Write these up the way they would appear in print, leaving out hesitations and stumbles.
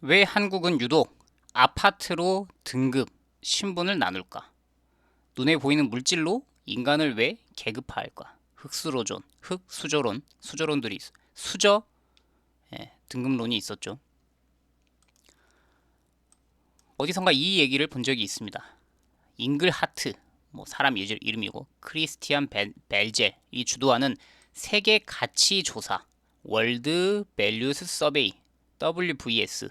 왜 한국은 유독 아파트로 등급, 신분을 나눌까? 눈에 보이는 물질로 인간을 왜 계급화할까? 흙수로론, 흙수저론, 수저론들이 수저 등급론이 있었죠. 어디선가 이 얘기를 본 적이 있습니다. 잉글하트, 뭐 사람 이름이고 크리스티안 벨젤이 주도하는 세계 가치 조사 월드 밸류스 서베이 WVS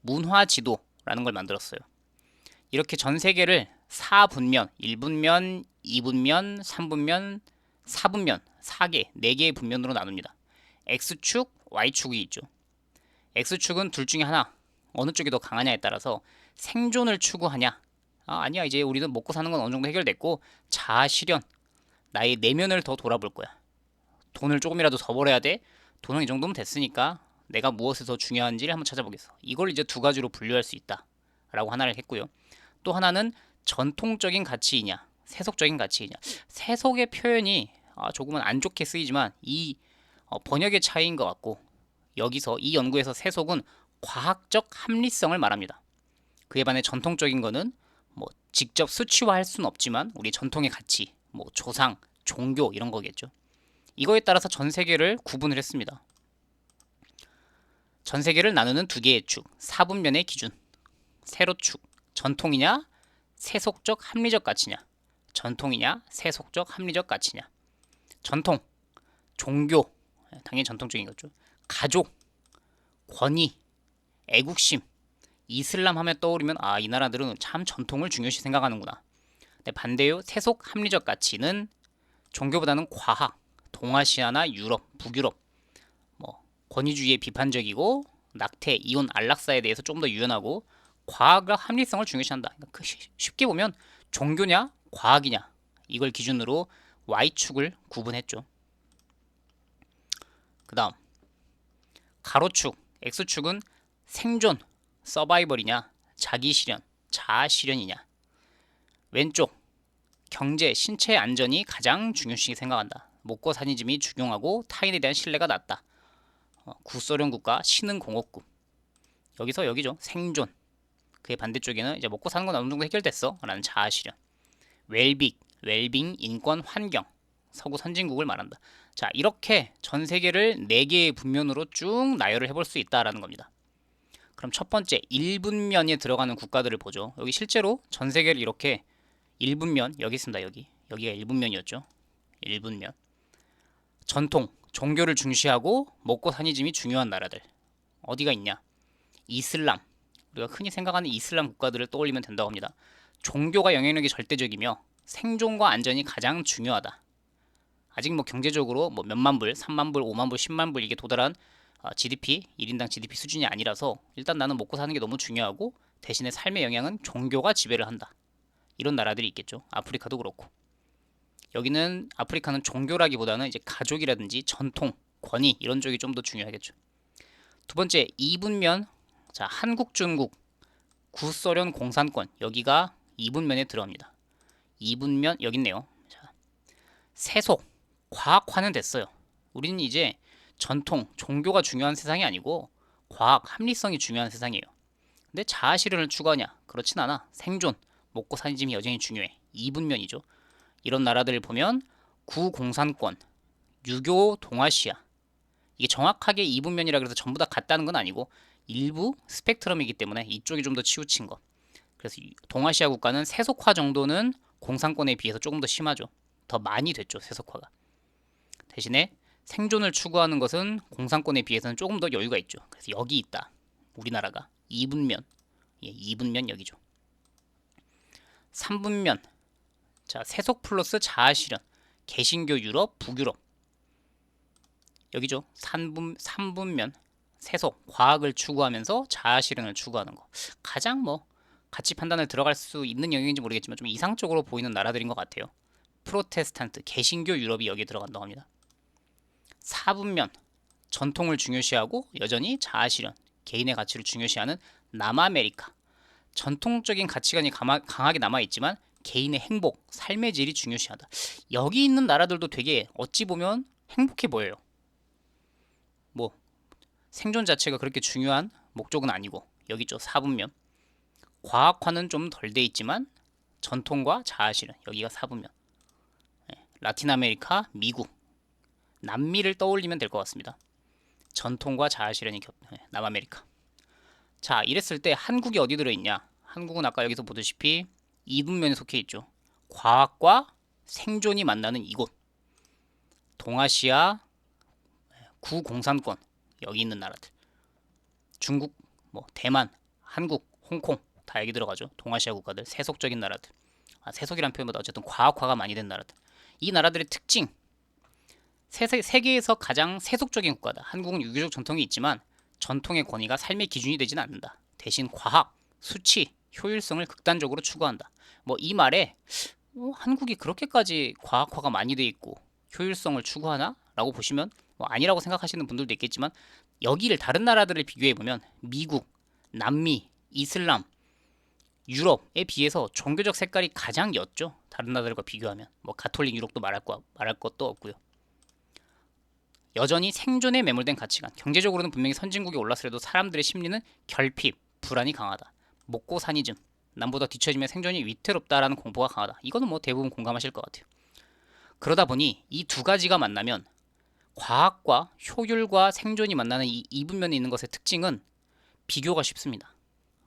문화 지도라는 걸 만들었어요. 이렇게 전 세계를 4분면, 1분면, 2분면, 3분면, 4분면, 4개, 4개의 분면으로 나눕니다. X축, Y축이 있죠. X축은 둘 중에 하나, 어느 쪽이 더 강하냐에 따라서 생존을 추구하냐, 아니야, 이제 우리는 먹고 사는 건 어느 정도 해결됐고, 자아 실현, 나의 내면을 더 돌아볼 거야. 돈을 조금이라도 더 벌어야 돼. 돈은 이 정도면 됐으니까 내가 무엇이 더 중요한지를 한번 찾아보겠어. 이걸 이제 두 가지로 분류할 수 있다. 라고 하나를 했고요. 또 하나는 전통적인 가치이냐, 세속적인 가치이냐. 세속의 표현이 조금은 안 좋게 쓰이지만 이 번역의 차이인 것 같고, 여기서 이 연구에서 세속은 과학적 합리성을 말합니다. 그에 반해 전통적인 거는 뭐 직접 수치화할 수는 없지만 우리 전통의 가치, 뭐 조상, 종교 이런 거겠죠. 이거에 따라서 전 세계를 구분을 했습니다. 전 세계를 나누는 두 개의 축, 사분면의 기준. 세로축, 전통이냐, 세속적 합리적 가치냐. 전통이냐, 세속적 합리적 가치냐. 전통, 종교, 당연히 전통적인 거죠. 가족, 권위, 애국심, 이슬람 하면 떠오르면 이 나라들은 참 전통을 중요시 생각하는구나. 근데 반대로 세속 합리적 가치는 종교보다는 과학, 동아시아나 유럽, 북유럽, 뭐 권위주의에 비판적이고 낙태, 이혼, 안락사에 대해서 좀 더 유연하고 과학과 합리성을 중요시한다. 그러니까 쉽게 보면 종교냐, 과학이냐 이걸 기준으로 Y축을 구분했죠. 그 다음 가로축, X축은 생존, 서바이벌이냐, 자기 실현, 자아 실현이냐. 왼쪽 경제, 신체 안전이 가장 중요시 생각한다. 먹고 사는 짐이 중요하고 타인에 대한 신뢰가 낮다. 구소련 국가 신흥공업국. 여기서 여기죠. 생존. 그의 반대쪽에는 이제 먹고 사는 건 어느 정도 해결됐어 라는 자아 실현. 웰빙, 인권, 환경. 서구 선진국을 말한다. 자, 이렇게 전 세계를 4개의 분면으로 쭉 나열을 해볼 수 있다라는 겁니다. 그럼 첫 번째 1분면에 들어가는 국가들을 보죠. 여기 실제로 전 세계를 이렇게 1분면 여기 있습니다. 여기가 1분면이었죠. 1분면. 전통, 종교를 중시하고 먹고 사는 짐이 중요한 나라들. 어디가 있냐? 이슬람. 우리가 흔히 생각하는 이슬람 국가들을 떠올리면 된다고 합니다. 종교가 영향력이 절대적이며 생존과 안전이 가장 중요하다. 아직 뭐 경제적으로 뭐 몇만 불, 3만 불, 5만 불, 10만 불 이게 도달한 GDP, 1인당 GDP 수준이 아니라서 일단 나는 먹고 사는 게 너무 중요하고 대신에 삶의 영향은 종교가 지배를 한다. 이런 나라들이 있겠죠. 아프리카도 그렇고. 여기는 아프리카는 종교라기보다는 이제 가족이라든지 전통, 권위 이런 쪽이 좀 더 중요하겠죠. 두 번째 2분면, 자 한국, 중국, 구소련 공산권 여기가 2분면에 들어갑니다. 2분면 여기 있네요. 자, 세속, 과학화는 됐어요. 우리는 이제 전통, 종교가 중요한 세상이 아니고 과학, 합리성이 중요한 세상이에요. 근데 자아 실현을 추구하냐? 그렇진 않아. 생존, 먹고 사는 짐이 여전히 중요해. 2분면이죠. 이런 나라들을 보면 구공산권, 유교 동아시아. 이게 정확하게 2분면이라 그래서 전부 다 같다는 건 아니고 일부 스펙트럼이기 때문에 이쪽이 좀 더 치우친 것. 그래서 동아시아 국가는 세속화 정도는 공산권에 비해서 조금 더 심하죠. 더 많이 됐죠, 세속화가. 대신에 생존을 추구하는 것은 공산권에 비해서는 조금 더 여유가 있죠. 그래서 여기 있다. 우리나라가 2분면. 2분면 여기죠. 3분면. 자, 세속 플러스 자아 실현. 개신교 유럽, 북유럽. 여기죠. 3분면. 세속, 과학을 추구하면서 자아 실현을 추구하는 거. 가장 뭐 가치 판단을 들어갈 수 있는 영역인지 모르겠지만 좀 이상적으로 보이는 나라들인 것 같아요. 프로테스탄트, 개신교 유럽이 여기에 들어간다고 합니다. 4분면. 전통을 중요시하고 여전히 자아 실현, 개인의 가치를 중요시하는 남아메리카. 전통적인 가치관이 강하게 남아있지만 개인의 행복, 삶의 질이 중요시하다. 여기 있는 나라들도 되게 어찌 보면 행복해 보여요. 뭐 생존 자체가 그렇게 중요한 목적은 아니고 여기 있죠. 4분면. 과학화는 좀 덜 돼 있지만 전통과 자아실현 여기가 4분면. 라틴 아메리카, 미국, 남미를 떠올리면 될 것 같습니다. 전통과 자아실현이 남아메리카. 자, 이랬을 때 한국이 어디 들어있냐? 한국은 아까 여기서 보다시피 2분면에 속해 있죠. 과학과 생존이 만나는 이곳. 동아시아 구공산권 여기 있는 나라들. 중국, 뭐 대만, 한국, 홍콩 다 여기 들어가죠. 동아시아 국가들, 세속적인 나라들. 세속이란 표현보다 어쨌든 과학화가 많이 된 나라들. 이 나라들의 특징. 세계에서 가장 세속적인 국가다. 한국은 유교적 전통이 있지만 전통의 권위가 삶의 기준이 되지는 않는다. 대신 과학, 수치, 효율성을 극단적으로 추구한다. 뭐 이 말에 한국이 그렇게까지 과학화가 많이 돼 있고 효율성을 추구하나? 라고 보시면 뭐 아니라고 생각하시는 분들도 있겠지만 여기를 다른 나라들을 비교해 보면 미국, 남미, 이슬람, 유럽에 비해서 종교적 색깔이 가장 옅죠. 다른 나라들과 비교하면 뭐 가톨릭 유럽도 말할 것도 없고요. 여전히 생존에 매몰된 가치관. 경제적으로는 분명히 선진국에 올랐으려도 사람들의 심리는 결핍, 불안이 강하다. 먹고 사니즘. 남보다 뒤처지면 생존이 위태롭다라는 공포가 강하다. 이거는 뭐 대부분 공감하실 것 같아요. 그러다 보니 이 두 가지가 만나면 과학과 효율과 생존이 만나는 이 이분면에 있는 것의 특징은 비교가 쉽습니다.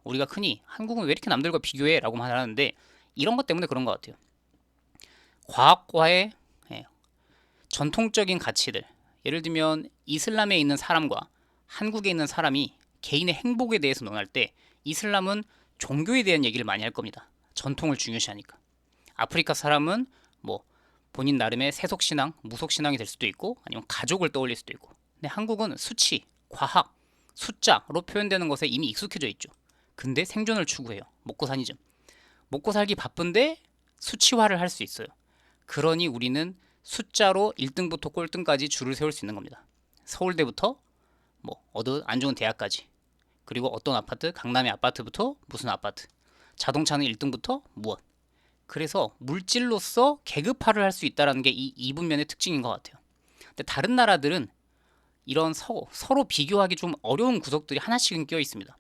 우리가 흔히 한국은 왜 이렇게 남들과 비교해? 라고 말하는데 이런 것 때문에 그런 것 같아요. 과학과의 전통적인 가치들, 예를 들면 이슬람에 있는 사람과 한국에 있는 사람이 개인의 행복에 대해서 논할 때 이슬람은 종교에 대한 얘기를 많이 할 겁니다. 전통을 중요시하니까. 아프리카 사람은 뭐 본인 나름의 세속신앙, 무속신앙이 될 수도 있고 아니면 가족을 떠올릴 수도 있고. 근데 한국은 수치, 과학, 숫자로 표현되는 것에 이미 익숙해져 있죠. 근데 생존을 추구해요. 먹고 사니즘. 먹고 살기 바쁜데 수치화를 할 수 있어요. 그러니 우리는 숫자로 1등부터 꼴등까지 줄을 세울 수 있는 겁니다. 서울대부터 뭐 어느 안 좋은 대학까지. 그리고 어떤 아파트, 강남의 아파트부터 무슨 아파트. 자동차는 1등부터 무엇. 그래서 물질로서 계급화를 할 수 있다는 게 이 이분면의 특징인 것 같아요. 근데 다른 나라들은 이런 서로 비교하기 좀 어려운 구석들이 하나씩은 껴 있습니다.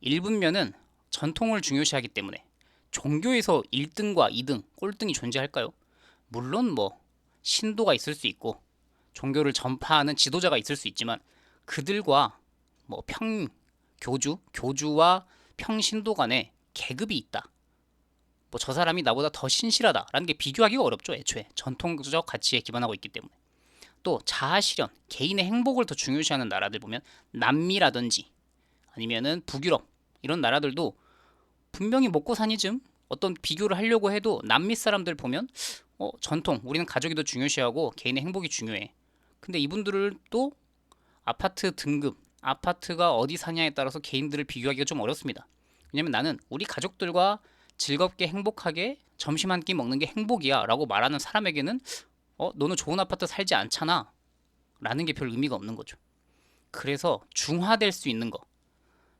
1분면은 전통을 중요시하기 때문에 종교에서 1등과 2등, 꼴등이 존재할까요? 물론 뭐 신도가 있을 수 있고 종교를 전파하는 지도자가 있을 수 있지만 그들과 뭐 교주와 평신도 간에 계급이 있다. 뭐 저 사람이 나보다 더 신실하다라는 게 비교하기가 어렵죠. 애초에 전통적 가치에 기반하고 있기 때문에. 또 자아실현, 개인의 행복을 더 중요시하는 나라들 보면 남미라든지 아니면은 북유럽 이런 나라들도 분명히 먹고 사니즘 어떤 비교를 하려고 해도 남미 사람들 보면 전통 우리는 가족이 더 중요시하고 개인의 행복이 중요해. 근데 이분들을 또 아파트 등급 아파트가 어디 사냐에 따라서 개인들을 비교하기가 좀 어렵습니다. 왜냐면 나는 우리 가족들과 즐겁게 행복하게 점심 한 끼 먹는 게 행복이야 라고 말하는 사람에게는 너는 좋은 아파트 살지 않잖아 라는 게 별 의미가 없는 거죠. 그래서 중화될 수 있는 거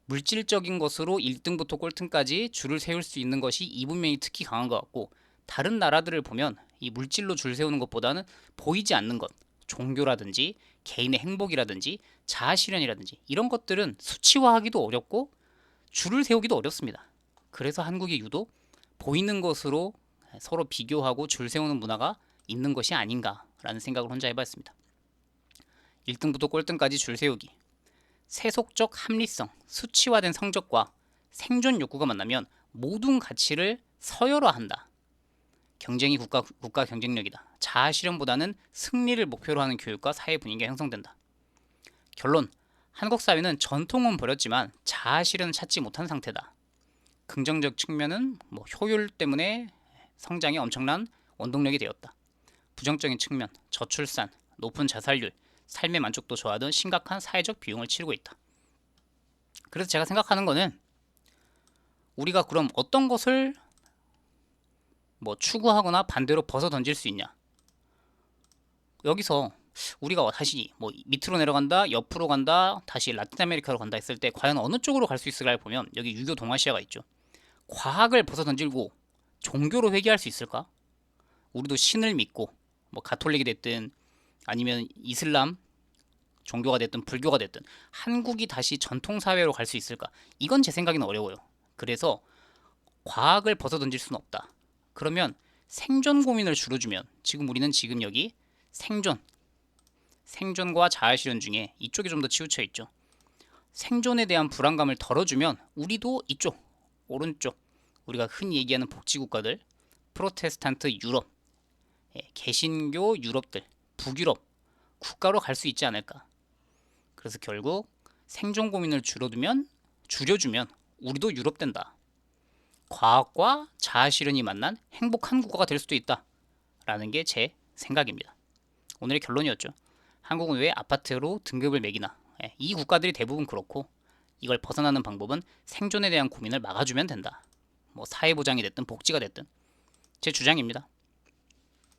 물질적인 것으로 1등부터 꼴등까지 줄을 세울 수 있는 것이 이분면이 특히 강한 것 같고 다른 나라들을 보면 이 물질로 줄 세우는 것보다는 보이지 않는 것 종교라든지 개인의 행복이라든지 자아실현이라든지 이런 것들은 수치화하기도 어렵고 줄을 세우기도 어렵습니다. 그래서 한국이 유독 보이는 것으로 서로 비교하고 줄 세우는 문화가 있는 것이 아닌가라는 생각을 혼자 해봤습니다. 1등부터 꼴등까지 줄 세우기 세속적 합리성, 수치화된 성적과 생존 욕구가 만나면 모든 가치를 서열화한다. 경쟁이 국가 경쟁력이다. 자아 실현보다는 승리를 목표로 하는 교육과 사회 분위기가 형성된다. 결론, 한국 사회는 전통은 버렸지만 자아 실현을 찾지 못한 상태다. 긍정적 측면은 뭐 효율 때문에 성장에 엄청난 원동력이 되었다. 부정적인 측면, 저출산, 높은 자살률, 삶의 만족도 저하등 심각한 사회적 비용을 치르고 있다. 그래서 제가 생각하는 거는 우리가 그럼 어떤 것을 뭐 추구하거나 반대로 벗어 던질 수 있냐? 여기서 우리가 다시 뭐 밑으로 내려간다, 옆으로 간다, 다시 라틴 아메리카로 간다 했을 때 과연 어느 쪽으로 갈 수 있을까를 보면 여기 유교 동아시아가 있죠. 과학을 벗어 던지고 종교로 회귀할 수 있을까? 우리도 신을 믿고 뭐 가톨릭이 됐든 아니면 이슬람 종교가 됐든 불교가 됐든 한국이 다시 전통사회로 갈 수 있을까? 이건 제 생각에는 어려워요. 그래서 과학을 벗어던질 수는 없다. 그러면 생존 고민을 줄여주면 지금 우리는 지금 여기 생존과 자아실현 중에 이쪽이 좀 더 치우쳐 있죠. 생존에 대한 불안감을 덜어주면 우리도 이쪽 오른쪽 우리가 흔히 얘기하는 복지국가들 프로테스탄트 유럽 개신교 유럽들 북유럽 국가로 갈 수 있지 않을까. 그래서 결국 생존 고민을 줄여주면 우리도 유럽 된다. 과학과 자아실현이 만난 행복한 국가가 될 수도 있다. 라는 게 제 생각입니다. 오늘의 결론이었죠. 한국은 왜 아파트로 등급을 매기나. 이 국가들이 대부분 그렇고 이걸 벗어나는 방법은 생존에 대한 고민을 막아주면 된다. 뭐 사회보장이 됐든 복지가 됐든 제 주장입니다.